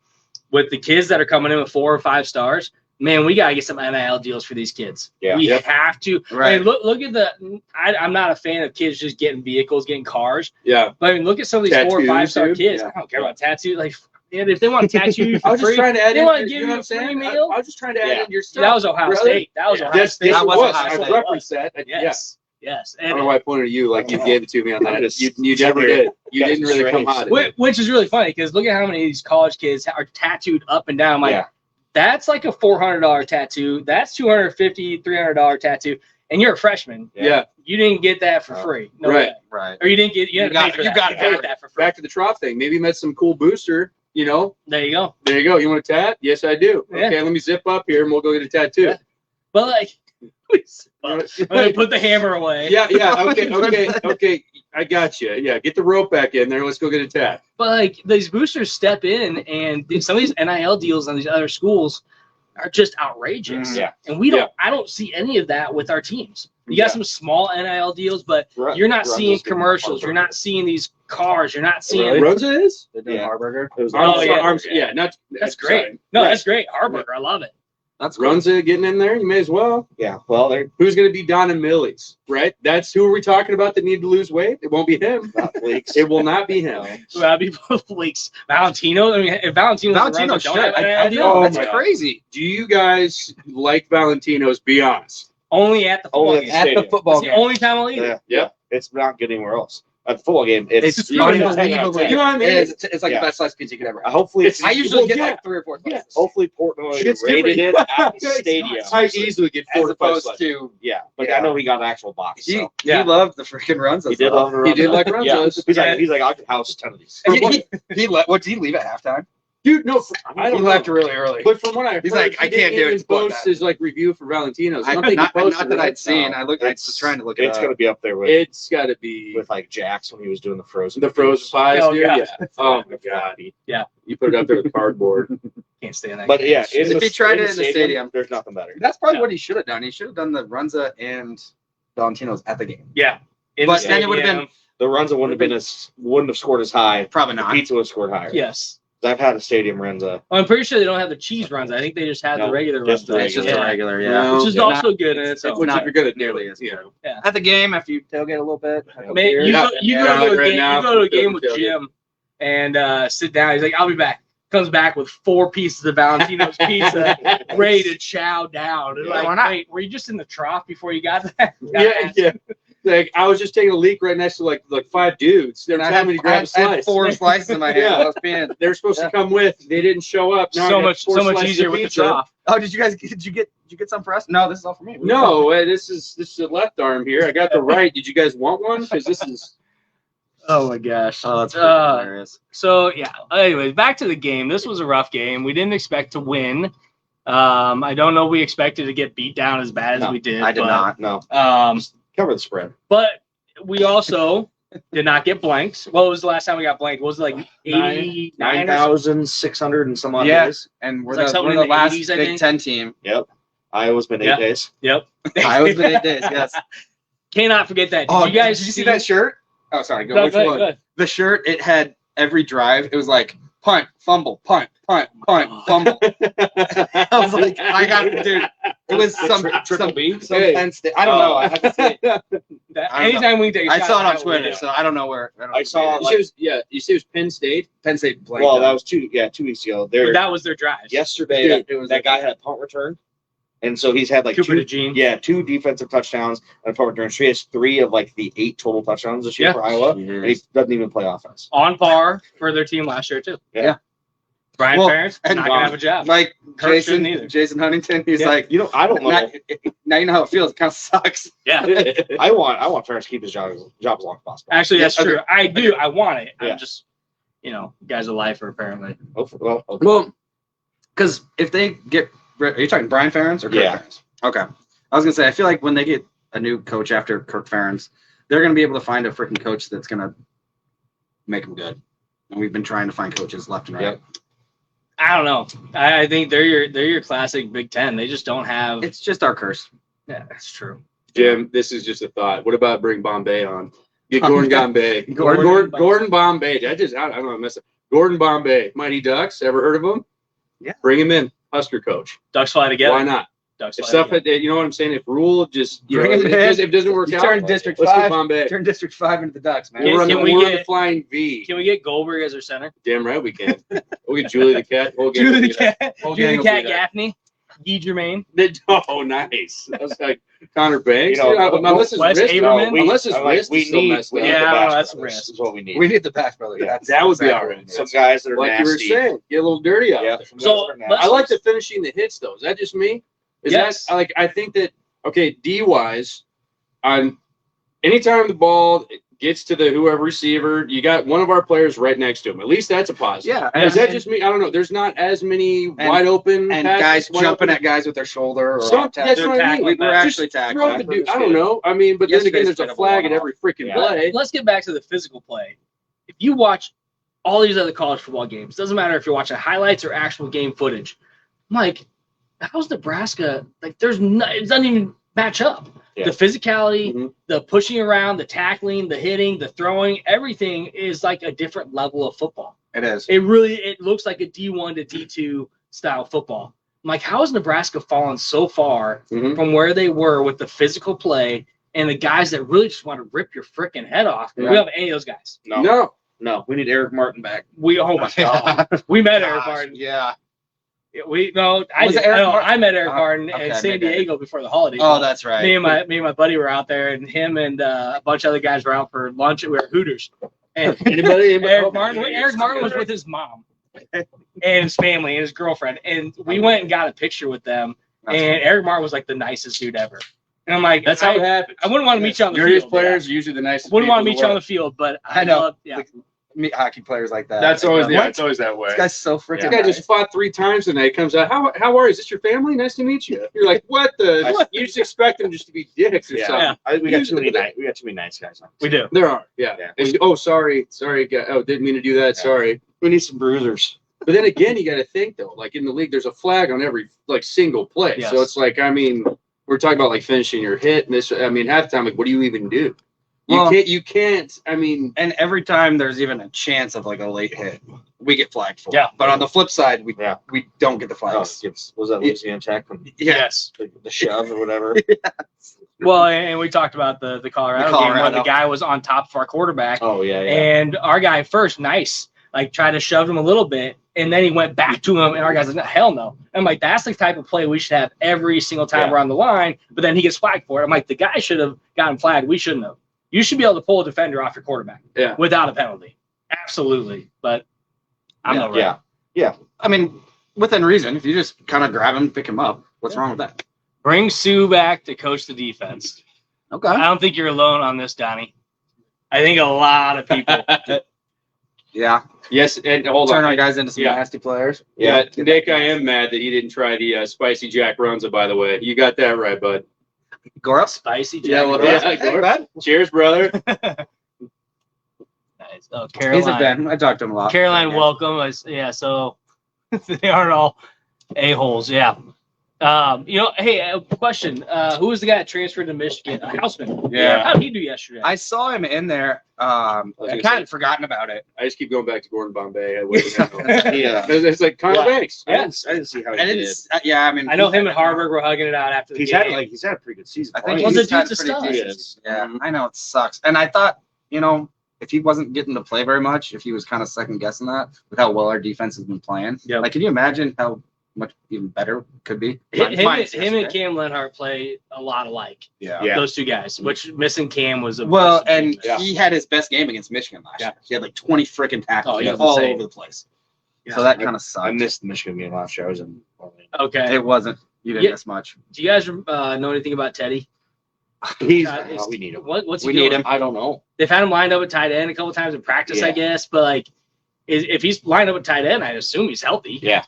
E: with the kids that are coming in with 4 or 5 stars. Man, we gotta get some NIL deals for these kids.
G: Yeah.
E: We
G: Yep.
E: have to.
F: Right.
E: I mean, look at the. I'm not a fan of kids just getting vehicles, getting cars.
A: Yeah.
E: But I mean, look at some of these 4 or
A: Tattoos,
E: 5-star
A: dude.
E: kids.
A: Yeah.
E: I don't care about tattoos. Like, man, if they want to tattoo you
A: I
E: for
A: was just
E: free,
A: trying to add
E: they
A: in.
E: want to
A: You
E: give
A: know
E: you
A: what
E: a
A: I'm
E: free
A: saying?
E: meal.
A: I was just trying to add
G: Yeah.
A: in your stuff.
E: That was Ohio
A: brother.
E: State. That was Ohio
A: Yes,
E: State.
A: yes,
F: That
A: it
F: was
A: was.
F: Ohio
A: I
F: State.
A: referenced that.
E: Yes. Yes.
A: I don't know why I pointed at you like you gave it to me on
G: I'm
A: that.
G: just
A: You never did. You didn't really come out of it.
E: Which is really funny because look at how many of these college kids are tattooed up and down. Like,
G: Yeah.
E: that's like a $400 tattoo. That's $250, $300 tattoo. And you're a freshman.
A: Yeah.
E: You didn't get that for free. No
A: Right.
E: way.
F: Right.
E: Or you didn't get, you,
F: You
E: didn't
F: got
E: pay for
F: it. You
E: that.
F: got it
E: You
F: covered.
E: that for free.
A: Back to the Trop thing. Maybe you met some cool booster. You know,
E: There you go.
A: there you go. You want a tat? Yes, I do.
E: Yeah.
A: Okay, let me zip up here and we'll go get a tattoo.
E: Yeah. But like, I'm gonna put the hammer away.
A: Yeah. Okay. I got you. Yeah, get the rope back in there. Let's go get a tat.
E: But like these boosters step in, and some of these NIL deals on these other schools are just outrageous.
G: Yeah.
E: And we don't. I don't see any of that with our teams. You got some small NIL deals, but you're not seeing commercials. You're not seeing these cars. You're not seeing.
G: Really?
A: Rosa is?
F: They're doing
G: Yeah.
F: Harburger.
E: Oh, yeah.
A: Arms, yeah. Not.
E: That's great.
A: sorry.
E: No,
A: Right.
E: that's great. Harburger, I love it.
F: That's cool.
A: Runza getting in there. You may as well.
G: Yeah. Well, they're
A: Who's going to be Donna Millies? Right. That's who are we talking about that need to lose weight? It won't be him.
G: not leaks.
A: It will not be him.
E: So that'd be both leaks. Valentino. I mean, if Valentino
F: Valentino
E: don't
F: should.
E: have an
F: I
E: NIL deal,
A: Oh
F: That's
A: my God.
F: crazy.
A: Do you guys like Valentino's? Be honest.
E: only at the football
G: Only
E: game.
G: at the
F: At the football
E: It's the
F: game.
E: only time I'll eat it.
G: Yeah.
A: Yeah.
G: It's not good anywhere else. At the football game, it's
F: It's unbelievably.
A: You know what I mean?
F: It's like
G: Yeah.
F: the best sliced pizza you could ever have.
G: hopefully
A: It's-
F: I usually get
A: yeah.
F: like 3 or 4
A: Yeah.
F: slices.
G: hopefully Portnoy
A: It's
G: rated it
A: different.
G: at the stadium.
A: I easily get
F: As
A: 4 to 5
F: opposed
A: slices.
F: to
G: Yeah, but
F: Yeah.
G: I know he got an actual box.
F: he,
G: So.
F: he loved the freaking runs.
G: He did love the
A: He did like
G: Yeah.
A: Runza's.
G: He's like I could house 10 of these.
F: What did he leave at halftime?
A: Dude, no, I
F: He
A: don't know.
F: left really early.
A: But from what I heard,
F: He's like,
A: he
F: I
A: didn't
F: can't do
A: even
F: it. But
A: post his like review for Valentino's.
F: I,
A: I don't think he
F: not
A: posted
F: that
A: it.
F: I'd seen.
G: No.
F: I was trying to look it
G: It's
F: up.
G: gonna be up there with
A: It's got to be
G: like Jax when he was doing the frozen.
A: the frozen pies,
E: Oh,
A: dude.
E: yeah.
A: Yeah. Oh my god.
E: Yeah.
A: You put it up there with cardboard.
E: Can't stand that.
G: But yeah,
F: If he tried it in the stadium,
G: there's nothing better.
F: That's probably
E: Yeah.
F: what he should have done. He should have done the Runza and Valentino's at the game.
E: yeah. In
F: But
E: the
F: then it would've
E: stadium,
F: been-
G: The Runza wouldn't have scored as high.
F: Probably
G: The
F: not.
G: pizza would have scored higher.
E: Yes.
G: I've had a stadium Runza.
E: I'm pretty sure they don't have the cheese runs. I think they just have the
G: No,
E: regular
G: just
E: runs.
G: the
F: It's just
E: yeah.
F: a regular, yeah.
A: No.
E: Which is
A: Yeah.
E: also good in its
F: It's
E: own.
A: Which
F: not
A: if you're gonna do
F: nearly
A: it,
F: as
A: you
F: good.
A: know.
F: At the game, if you tailgate a little bit.
E: Man, you
A: Yeah.
E: go, you
A: Yeah.
E: go to a
A: Right
E: game.
A: now,
E: You go to a game with
A: tailgate.
E: Jim and sit down. He's like, "I'll be back." Comes back with 4 pieces of Valentino's pizza, ready to chow down. And
G: Yeah,
E: like,
F: why not?
E: wait, were you just in the trough before you got that?
A: Yeah. Like I was just taking a leak right next to like 5 dudes. They're
F: And I
A: telling me to grab a
F: I had
A: slice.
F: 4 slices in my hand.
A: Yeah.
F: I was being,
A: They were supposed to come with. They didn't show up. Now I
E: So
A: got
E: much,
A: 4
E: so much
A: slices
E: easier
A: of
E: with the
A: pizza.
E: trough.
F: oh, did you get some for us? No, this is all for me.
A: No, this is the left arm here. I got the right. Did you guys want one? Because this is.
E: Oh my gosh.
F: Oh, that's hilarious.
E: So yeah. Anyways, back to the game. This was a rough game. We didn't expect to win. I don't know. We expected to get beat down as bad as
G: No,
E: we did.
F: I did
E: but,
F: not.
G: No, cover the spread.
E: But we also did not get blanked. What was the last time we got blanked? What was it like 89
G: 9,600 and some odd
F: Yeah.
G: days.
F: And we're
E: It's like
F: the,
E: something
F: we're
E: in
F: the
E: the
F: last
E: 80s, I
F: Big
E: think.
F: Ten team.
G: Iowa's been 8
E: Yeah.
G: days.
E: Yep.
F: Iowa's been 8 days, yes.
E: Cannot forget that. Did
F: Oh,
E: you guys
F: did you see that shirt? Oh, sorry. Go. Which
E: Go
F: one?
E: ahead.
F: The shirt, it had every drive. It was like punt, fumble, punt, punt, punt, fumble. I was like, I got it, dude. It was some
G: Triple B.
F: some
A: Hey.
F: Penn State. I don't know. I have to say.
E: That-
F: I don't
E: anytime we take a
F: I
E: shot,
F: saw it on
E: that's what we
F: Twitter,
E: do.
F: so I don't know where.
G: I saw
A: You say it was, you say it was Penn State.
F: Penn State played.
G: Well, that was 2 weeks ago.
E: But
G: There
E: that was their drive.
G: yesterday.
F: Dude,
G: that,
F: it was
G: that guy had a punt return, and so he's had like
E: Cooper
G: 2
E: DeJean.
G: 2 defensive touchdowns and a punt return. So he has 3 of like the 8 total touchdowns this year
E: Yeah.
G: for Iowa, and he doesn't even play offense.
E: On par for their team last year too. Brian
F: Well,
E: Ferentz
F: and
E: not gonna have a job.
F: Like
E: Kirk shouldn't either.
F: Jason Huntington, he's
E: Yeah.
F: like,
G: I don't know.
F: now you know how it feels. It kind of sucks.
E: Yeah,
G: I want Ferentz to keep his job as long as possible.
E: actually, that's
F: Yeah,
E: true. I do. I want it.
G: Yeah.
E: I'm just, guys are lifer apparently.
G: Hopefully, well, okay.
F: Well, because if they get, are you talking Brian Ferentz or Kirk
G: Yeah.
F: Ferentz? Okay, I was gonna say I feel like when they get a new coach after Kirk Ferentz, they're gonna be able to find a freaking coach that's gonna make them good. And we've been trying to find coaches left and right.
G: Yep.
E: I don't know. I think they're your classic Big Ten. They just don't have.
F: It's just our curse.
E: Yeah, that's true.
A: Jim, this is just a thought. What about bring Bombay on? Get Gordon Bombay.
E: Gordon
A: Gordon Bombay. I don't know. I messed up. Gordon Bombay. Mighty Ducks. Ever heard of him?
F: Yeah.
A: Bring him in. Husker coach.
E: Ducks fly together.
A: Why not?
E: Ducks
A: If
E: fly
A: stuff,
E: together.
A: you know what I'm saying? If Rule just,
F: Bring him in.
A: if it doesn't work
F: You
A: out,
F: turn District
A: let's get
F: 5.
A: Bombay.
F: Turn District 5 into the Ducks, man.
E: Can-
A: We'll run,
E: can we
A: we'll run the
E: get-
A: flying V.
E: Can we get Goldberg as our center?
A: Damn right we can. We'll get Julie the Cat. We'll get
E: Julie the Cat.
A: Whole
E: Julie
A: gang
E: the
A: will
E: Cat
A: be there.
E: Gaffney. Guy Germain.
A: Oh, nice. That was like Connor Banks.
G: You know,
A: unless his
E: Wes
A: wrist,
E: Averman?
A: unless his
G: I'm like,
A: wrist is still messed up.
G: need
E: Yeah,
G: the
E: I don't know,
G: Bash
E: that's a
G: Brothers
E: risk.
G: is what we need.
F: We need the Bash Brothers.
G: Yeah,
F: That's
A: that would be
F: exactly
A: all
F: what
A: right.
F: we need.
G: Some guys that are
A: Like you were
G: nasty.
A: saying, get a little dirty out
G: Yeah.
A: there.
G: Some
E: So,
G: guys that are nasty.
E: let's-
A: I like the finishing the hits though. Is that just me? Is
E: Yes.
A: that like I think that okay, D wise, on anytime the ball gets to the whoever receiver, you got one of our players right next to him. At least that's a positive.
F: Yeah,
A: Is that just me? I don't know. There's not as many wide open
F: and
A: passes,
F: guys
A: wide
F: jumping
A: open-
F: at guys with their shoulder or
A: Some,
F: off tackle.
A: that's what I mean.
E: tackling
F: We're
E: that.
F: actually
A: Just
F: tackling.
A: throw the dude. I don't know. I mean, but then again,
F: Yesterday's
A: there's
F: been
A: a
F: a
A: flag at
F: one-off.
A: every freaking
G: Yeah.
A: play.
E: Let's get back to the physical play. If you watch all these other college football games, doesn't matter if you're watching highlights or actual game footage. I'm like, how's Nebraska? Like, it doesn't even match up.
G: Yeah.
E: The physicality,
A: Mhm.
E: the pushing around, the tackling, the hitting, the throwing, everything is like a different level of football.
F: It is.
E: It looks like a D1 to D2 style football. I'm like, how has Nebraska fallen so far
A: Mhm.
E: from where they were with the physical play and the guys that really just want to rip your freaking head off? We
A: Yeah.
E: don't have any of those guys.
A: No.
G: We need Eric Martin back.
E: Oh my god, we met Eric Martin.
F: Yeah.
E: I
F: Was it Eric Martin?
E: I met Eric Martin
F: okay,
E: in San
F: maybe I
E: Diego before the holidays.
F: Oh, that's right.
E: Me and my buddy were out there, and him and a bunch of other guys were out for lunch. We were at Hooters. And
A: Anybody?
E: Eric Martin was with his mom and his family and his girlfriend, and we went and got a picture with them.
F: That's
E: And Eric Martin was like the nicest dude ever. And I'm like,
A: That's how it happens.
E: I wouldn't want to meet you on the
A: Dirtiest
E: field.
A: players are usually the nicest.
E: Wouldn't want to
A: people in
E: meet
A: the
E: you on
A: world.
E: the field, but
F: I know.
E: love- yeah.
F: Meet hockey players like that.
A: That's always
F: What?
A: it's always that way.
F: This guy's so freaking
A: This guy just fought 3 times tonight. Comes out. How are you? Is this your family? Nice to meet you. You're like, what the?
E: What?
A: You just expect them just to be dicks or
G: Yeah.
A: something.
G: We got too many nice. We got too many nice guys.
E: We do.
A: There are. Yeah.
G: Yeah.
A: And, sorry. Oh, didn't mean to do that.
G: Yeah.
A: Sorry.
G: We need some bruisers.
A: But then again, you got to think though. Like in the league, there's a flag on every like single play.
E: Yes.
A: So it's like, I mean, we're talking about like finishing your hit and this. I mean, half the time, like, what do you even do?
F: Well-
A: You can't. I mean,
F: And every time there's even a chance of like a late hit, we get flagged for it.
E: Yeah.
F: But on the flip side, we
G: Yeah.
F: don't get the
G: Oh,
F: flags.
G: was that Louisiana Tech?
E: Yes.
G: The shove or whatever.
E: Well, and we talked about the Colorado,
F: The
E: game where
F: Colorado.
E: the guy was on top of our quarterback,
G: Oh yeah, yeah.
E: and our guy first, like tried to shove him a little bit, and then he went back to him, and our guy's like, hell no. I'm like, that's the type of play we should have every single time
G: Yeah.
E: we're on the line, but then he gets flagged for it. I'm like, the guy should have gotten flagged. We shouldn't have. You should be able to pull a defender off your quarterback
A: Yeah.
E: without a penalty. Absolutely. But I'm
F: Yeah.
E: not right.
G: Yeah.
F: I mean, within reason, if you just kind of grab him, pick him up, what's wrong with that?
E: Bring Sue back to coach the defense.
F: Okay.
E: I don't think you're alone on this, Donnie. I think a lot of people.
F: Yeah.
A: yes. And hold
F: Turn
A: on.
F: our guys into some
A: Yeah.
F: nasty players.
A: Yeah, Nick, I am mad that he didn't try the spicy Jack Runza, by the way. You got that right, bud.
F: Gorup?
E: Spicy
A: Yeah,
E: Jack.
A: well,
E: Russell.
A: yeah.
F: Hey, bud.
A: Cheers, brother.
E: Nice. Oh,
F: He's a
E: Caroline.
F: fan. I talked to him a lot.
E: Caroline,
F: Yeah.
E: welcome. Yeah, so they aren't all a-holes. Yeah. Hey, a question. Who was the guy that transferred to Michigan? Houseman.
F: Yeah.
E: How did he do yesterday?
F: I saw him in there. I
A: gonna
F: kind
A: say-
F: of forgotten about it.
A: I just keep going back to Gordon Bombay. I wouldn't know.
G: Yeah.
A: It's like Connor
E: Yeah.
A: Banks.
G: I didn't see how he
F: And
G: did.
F: it's, yeah, I mean,
E: I know him and Harburg were hugging it out after the
G: He's
E: game.
G: had a pretty good season.
F: I think
E: Well,
F: he's
E: the
F: had
E: dude's a
F: pretty
E: stud.
F: decent.
A: Yes.
F: Yeah,
A: Mhm.
F: I know it sucks. And I thought, if he wasn't getting to play very much, if he was kind of second guessing that with how well our defense has been playing,
E: Yep.
F: like, can you imagine how much even better it could be?
E: Him
F: Mine's
E: and
F: yesterday.
E: Cam Lenhart play a lot alike.
F: Yeah.
G: Yeah.
E: Those two guys, which missing Cam was a
F: Well, and
G: Yeah.
F: he had his best game against Michigan last year. He had like 20 freaking tackles
E: Oh, he was
F: all
E: insane.
F: over the place. So that kind of
G: I
F: sucked.
G: missed the Michigan game last year. I was in Orlando.
E: Okay.
F: It wasn't. You didn't
E: Yeah.
F: miss much.
E: Do you guys know anything about Teddy?
G: He's
E: We
G: need him.
E: What's he
F: We
E: doing?
F: need him.
G: I don't know.
E: They've had him lined up at tight end a couple times in practice, I
G: Yeah.
E: guess. But like, if he's lined up at tight end, I assume he's healthy.
G: Yeah.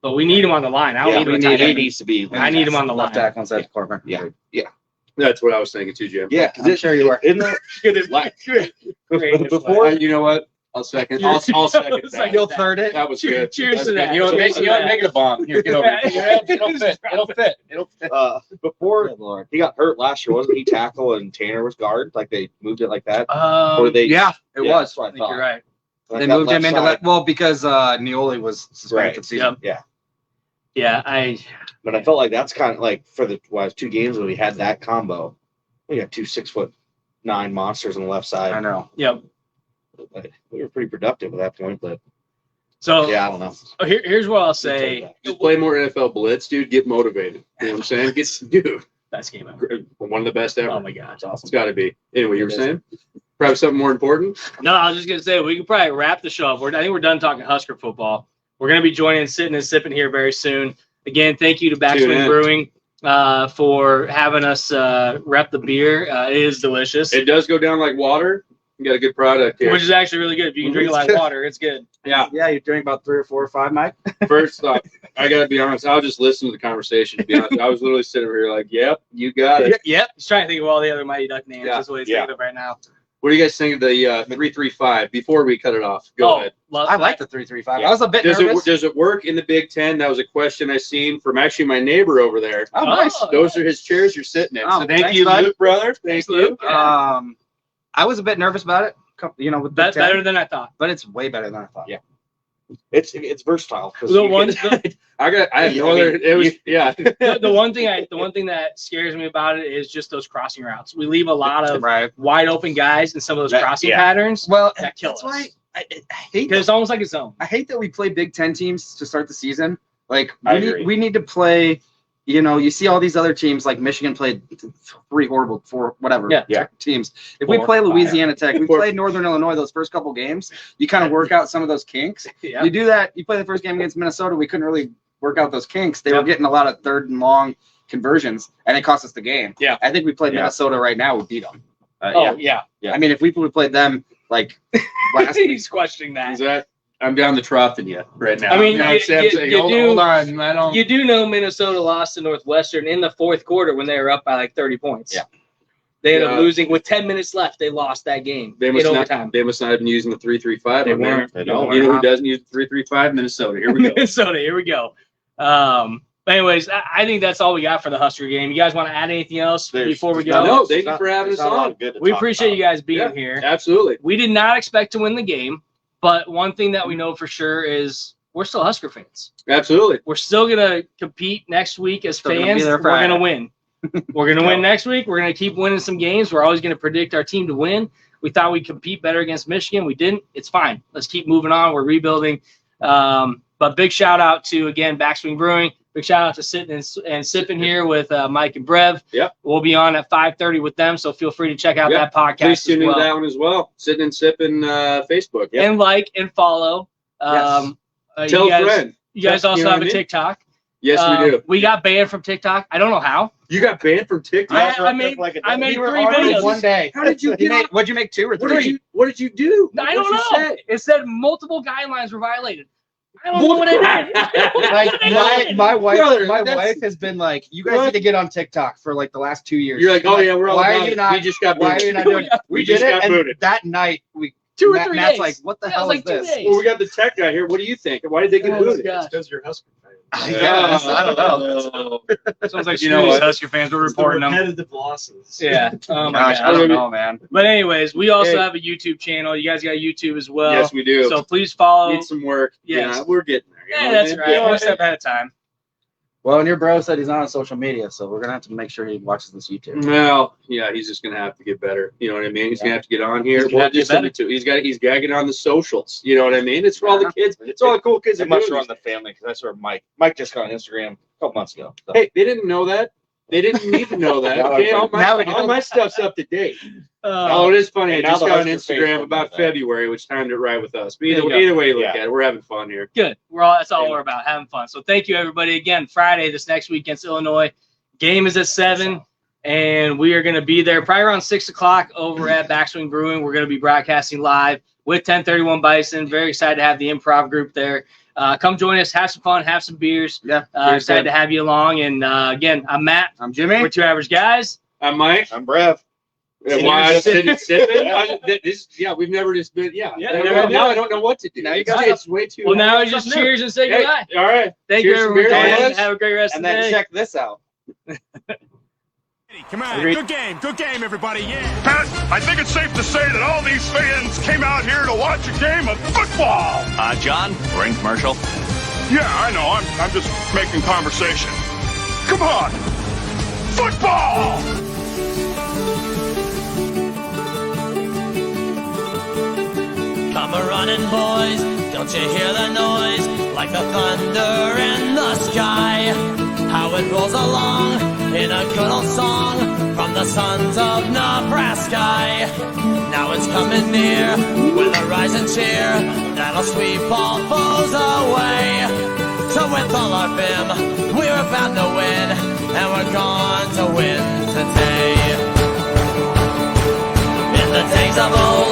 E: But we need him on the line. I don't
G: Yeah,
E: need him
G: we
E: at tight
G: need, he
E: end.
G: needs to be.
E: I need him on the
F: Left
E: line.
F: tackle inside the corner.
G: Yeah.
A: That's what I was thinking too, Jim.
G: Yeah, because
F: I'm sure you are.
G: Isn't that
E: Creative
G: before?
A: You know what? I'll second. I'll second that.
F: You'll third it.
A: That was good.
E: Cheers to that.
G: You know,
E: Cheers to that.
G: make it a bomb. Here, get over here. It'll fit. It'll fit. It'll fit. Before
F: Lord.
G: he got hurt last year, wasn't he tackle and Tanner was guard? Like they moved it like that,
E: Um,
G: or they?
F: Yeah, it
G: Yeah,
F: was.
G: that's what I
E: I think
G: thought.
E: you're right.
G: Like
F: They
G: that
F: moved him
G: left
F: into
G: side.
F: left. Well, because Neoli was suspended
G: Right.
F: for the season.
E: Yep.
G: Yeah,
E: Yeah,
G: but I felt like that's kind of like for the 2 games when we had that combo. We got 2 6'9" monsters on the left
F: I
G: side.
F: know.
E: yep.
G: But we were pretty productive at that point, but
E: So
G: yeah, I don't know.
E: here's what I'll say.
A: Just play more NFL blitz, dude. Get motivated. You know what I'm saying? Dude,
E: Best game ever.
A: one of the best ever.
E: Oh my god, it's awesome.
A: It's got to be. Anyway, you were saying? Probably something more important?
E: No, I was just gonna say we could probably wrap the show up. I think we're done talking Husker football. We're gonna be joining Sitting and Sipping here very soon. Again, thank you to
A: Tune
E: Backswing
A: in.
E: Brewing for having us rep the beer. It is delicious,
A: It does go down like water. You got a good product here.
E: which is actually really good. If you can drink it like water, it's good.
A: Yeah.
F: Yeah, you're doing about 3 or 4 or 5, Mike.
A: First off, I got to be honest. I'll just listen to the conversation. To be honest, I was literally sitting over here like, "Yep, you got it."
E: Yep. He's trying to think of all the other Mighty Duck names.
A: Yeah.
E: That's what he's
G: Yeah.
E: thinking of right now.
A: What do you guys think of the 3-3-5? Before we cut it off, go ahead.
E: Love
F: I like the 3-3-5.
G: Yeah.
F: I was a bit
A: Does
F: nervous.
A: it work in the Big Ten? That was a question I seen from actually my neighbor over there.
F: Oh, nice.
E: Oh.
A: Those are his chairs you're sitting in.
F: Oh,
A: So thank
F: thanks,
A: you,
F: bud.
A: Luke, brother. Thank you.
E: Luke.
F: I was a bit nervous about it. You know, with Big Ten,
E: better than I thought.
F: but it's way better than I thought.
G: Yeah. It's versatile. 'cause
E: The
G: you
E: one,
G: can-
A: I have no
G: I mean,
A: other. It was yeah.
E: the one thing that scares me about it is just those crossing routes. We leave a lot of
F: Right.
E: wide open guys in some of those
G: That-
E: crossing
G: yeah.
E: patterns.
F: Well,
E: That kills
F: that's
E: us.
F: why I hate
E: Because it's almost like a zone.
F: I hate that we play Big Ten teams to start the season. Like
G: I
F: we
G: agree.
F: need to play. You know, you see all these other teams like Michigan played 4 whatever
E: Yeah.
F: teams. If we
G: 4,
F: play
G: 5.
F: Louisiana Tech, we
A: 4.
F: played Northern Illinois those first couple games. You kind of work out some of those kinks.
E: Yeah.
F: You do that. You play the first game against Minnesota. We couldn't really work out those kinks. They
E: Yeah.
F: were getting a lot of 3rd and long conversions, and it cost us the game.
E: Yeah.
F: I think we played
G: Yeah.
F: Minnesota right now. We beat them.
E: Oh yeah.
G: Yeah.
F: I mean, if we would have played them like last week,
E: He's questioning
A: Is
E: that.
A: that? I'm down the trough in you right now.
E: I mean,
A: You know what I'm saying? I'm saying,
E: you
A: hold,
E: do-
A: hold on. I don't.
E: You do know Minnesota lost to Northwestern in the 4th quarter when they were up by like 30 points.
F: Yeah.
E: They ended up
A: Yeah.
E: losing with 10 minutes left. They lost that game
A: They
E: in
A: must
E: overtime.
A: not. They must not have been using the 3-3-5.
E: They
A: on there.
E: weren't.
G: They don't.
A: You know who doesn't use the 3-3-5? Minnesota. Here we go.
E: Minnesota. Here we go. But anyways, I think that's all we got for the Husker game. You guys want to add anything else
G: There's-
E: before we
G: there's
E: go?
G: not-
A: No, thank you
G: there's
A: for having
G: there's
A: us
G: not a lot
A: on.
G: of good to
E: We
G: talk
E: appreciate
G: about.
E: you guys being
A: Yeah.
E: here.
A: Absolutely.
E: We did not expect to win the game, but one thing that we know for sure is we're still Husker fans.
A: Absolutely.
E: We're still gonna compete next week as
F: Still gonna be
E: fans.
F: there
E: We're
F: Friday.
E: gonna win. We're gonna win next week. We're gonna keep winning some games. We're always gonna predict our team to win. We thought we'd compete better against Michigan. We didn't. It's fine. Let's keep moving on. We're rebuilding. But big shout out to again Backswing Brewing. Big shout out to Sitting and Sipping here with Mike and Brev.
A: Yep.
E: We'll be on at 5:30 with them, so feel free to check out
A: Yep.
E: that podcast
A: Please
E: as
A: tune into
E: well.
A: that one as well. Sitting and sipping Facebook. Yep.
E: And like and follow.
F: Yes.
A: Tell
E: you
A: a
E: guys,
A: friend.
E: You guys
A: You
E: also
A: know
E: have
A: what
E: a
A: I mean?
E: TikTok.
A: Yes, we do.
E: We got banned from TikTok. I don't know how.
A: You got banned from TikTok.
E: I made
F: You were
E: 3
F: on
E: videos.
F: one day.
A: How did you get on?
F: What'd you make 2 or 3?
A: What did you do?
E: I don't
A: What'd you
E: know.
A: say?
E: It said multiple guidelines were violated. I don't know what I did. I don't know
F: Like
E: what I did.
F: my wife,
A: Brother,
F: my
A: that's-
F: wife has been like, you guys
A: What?
F: need to get on TikTok for like the last 2 years.
A: You're like, oh yeah, we're all
F: Why
A: about
F: are you
A: it.
F: not-
A: We just got
F: Why are
A: booted.
F: you not doing it?
A: We
F: We
A: just
F: did it,
A: got
F: and
A: booted.
F: that night we
E: 2 or 3
F: Matt's
E: days.
F: like, what the
E: Yeah, it
F: hell
E: was
F: is
E: like 2
F: this?
E: days.
A: Well, we got the tech guy here. What do you think? Why did they get
E: Oh, my
A: booted?
E: gosh.
C: Because you're Husker fan.
F: I guess. I don't know.
E: Sounds like
A: You know what?
E: Husker fans were reporting them.
C: Repetitive losses.
E: Yeah. Oh my
F: Gosh, I
E: god.
F: don't know, man.
E: But anyways, we also
A: Hey.
E: have a YouTube channel. You guys got YouTube as well.
A: Yes, we do.
E: So please follow.
A: Need some work.
E: Yes.
A: Yeah, we're getting there. You
E: Yeah,
A: know
E: that's
A: what I
E: right.
A: mean?
E: One step at a time.
F: Well, and your bro said he's not on social media, so we're gonna have to make sure he watches this YouTube.
A: Well, yeah, he's just gonna have to get better. You know what I mean? He's gonna have to get on here.
E: He's gonna
A: Well,
E: have to
A: just
E: get
A: send it to. He's gagging on the socials. You know what I mean? It's for all the kids. It's all the cool kids.
G: It
A: That
G: must
A: do
G: run
A: these
G: the family because I saw Mike. Mike just got on Instagram a couple months ago. So.
A: Hey, they didn't know that. They didn't need to know that.
G: Now
A: Okay,
F: now they
A: all my stuff's up to date.
E: Uh,
A: Oh, it is funny. I
G: And now
A: just
G: the
A: got on
G: host of
A: Instagram
G: Facebook
A: about
G: knows that.
A: February, which timed it right with us. But
E: There you go.
A: either way you look
G: Yeah.
A: at it, we're having fun here.
E: Good. That's all we're about, having fun. So thank you, everybody. Again, Friday, this next week against Illinois. Game is at 7, and we are going to be there probably around 6 o'clock over at Backswing Brewing. We're going to be broadcasting live with 1031 Bison. Very excited to have the improv group there. Come join us, have some fun, have some beers.
F: Yeah.
E: Excited to have you along. And again, I'm Matt.
F: I'm Jimmy.
E: We're Two Average Guys.
A: I'm Mike.
G: I'm Brev.
A: Why I sitting sipping?
G: Yeah.
A: We've never just been.
E: Yeah,
A: Now
E: never did.
A: I don't know what to do.
F: Now you
A: It's,
F: got
A: it's way too.
E: Well, now
A: hard.
E: we just cheers and say
A: Hey,
E: goodbye.
A: all right.
E: Thank
A: Cheers
E: you,
A: to
E: everyone.
A: beer,
E: for joining.
A: boys.
E: Have a great rest
F: And
E: of the
F: then
E: day.
F: check this out.
C: Come on,
F: Agreed.
C: good game, everybody. Yeah. Pat, I think it's safe to say that all these fans came out here to watch a game of football.
H: John, ring commercial.
C: Yeah, I know. I'm just making conversation. Come on, football.
D: Come a running, boys, don't you hear the noise? Like the thunder in the sky. How it rolls along in a good old song from the sons of Nebraska. Now it's coming near with a rising cheer that'll sweep all foes away. So with all our vim, we're about to win, and we're going to win today. In the days of old,